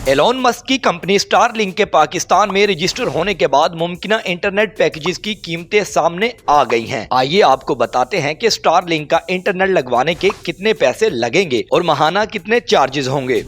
Elon Musk की company Starlink के पाकिस्तान में रजिस्टर होने के बाद मुमकिन इंटरनेट पैकेजेस की कीमतें सामने आ गई हैं। आइए आपको बताते हैं कि स्टारलिंक का इंटरनेट लगवाने के कितने पैसे लगेंगे और माहाना कितने चार्जेस होंगे।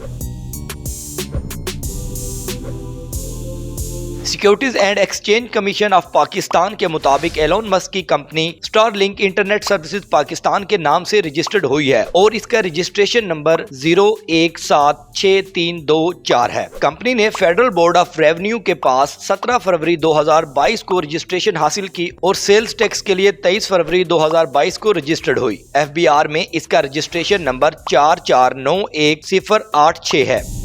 Securities and exchange commission of Pakistan के मुताबिक एलोन मस्क की company Starlink internet services Pakistan के नाम से रजिस्टर्ड हुई है और इसका रजिस्ट्रेशन नंबर 017632 है। कंपनी ने फेडरल बोर्ड ऑफ रेवेन्यू के पास 17 फरवरी 2022 को रजिस्ट्रेशन हासिल की और सेल्स टैक्स के लिए 23 फरवरी 2022 को रजिस्टर्ड हुई। FBR में इसका रजिस्ट्रेशन नंबर 449186 है।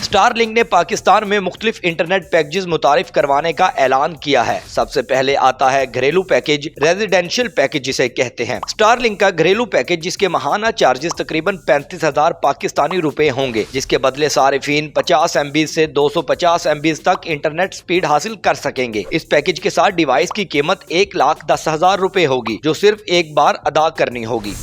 स्टारलिंक ने पाकिस्तान में मुख्तलिफ इंटरनेट पैकेजेस मुतारिफ करवाने का ऐलान किया है। सबसे पहले आता है घरेलू पैकेज, रेजिडेंशियल पैकेज जिसे कहते हैं। स्टारलिंक का घरेलू पैकेज जिसके माहाना चार्जेस तकरीबन 35,000 पाकिस्तानी रुपए होंगे, जिसके बदले सारिफीन 50 MB से 250 MB तक इंटरनेट स्पीड हासिल कर सकेंगे। इस पैकेज के साथ डिवाइस की कीमत 1,10,000 रुपए होगी, जो सिर्फ एक बार अदा करनी होगी।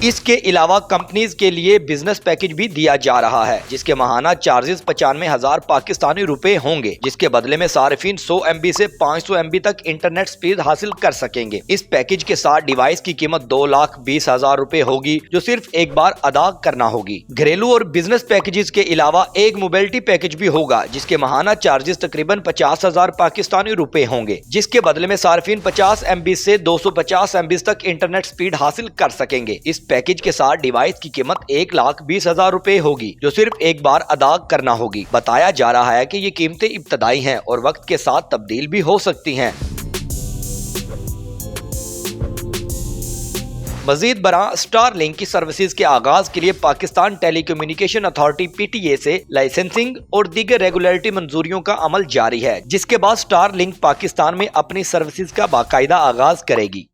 इसके अलावा कंपनीज के लिए बिजनेस पैकेज भी दिया जा रहा है, जिसके माहाना चार्जेस 95,000 पाकिस्तानी रुपए होंगे, जिसके बदले में सारिफीन 100 MB से 500 MB तक इंटरनेट स्पीड हासिल कर सकेंगे। इस पैकेज के साथ डिवाइस की कीमत 2,20,000 रुपए होगी, जो सिर्फ एक बार अदा करना होगी। घरेलू और बिजनेस पैकेजेस के अलावा एक मोबिलिटी पैकेज भी होगा, जिसके माहाना चार्जेस तकरीबन 50,000 पाकिस्तानी रुपए होंगे, जिसके बदले में सारिफीन 50 MB से 250 MB तक इंटरनेट स्पीड हासिल कर सकेंगे। इस पैकेज के साथ डिवाइस की कीमत 1,20,000 रुपए होगी, जो सिर्फ एक बार अदा करना होगी। बताया जा रहा है कि ये कीमतें इब्तदाई हैं और वक्त के साथ तब्दील भी हो सकती हैं। मजीद बरा स्टारलिंक की सर्विसेज के आगाज के लिए पाकिस्तान टेलीकम्युनिकेशन अथॉरिटी PTA से लाइसेंसिंग और दीगर रेगुलेटरी मंजूरियों का अमल जारी है, जिसके बाद स्टारलिंक पाकिस्तान में अपनी सर्विसेज का बाकायदा आगाज करेगी।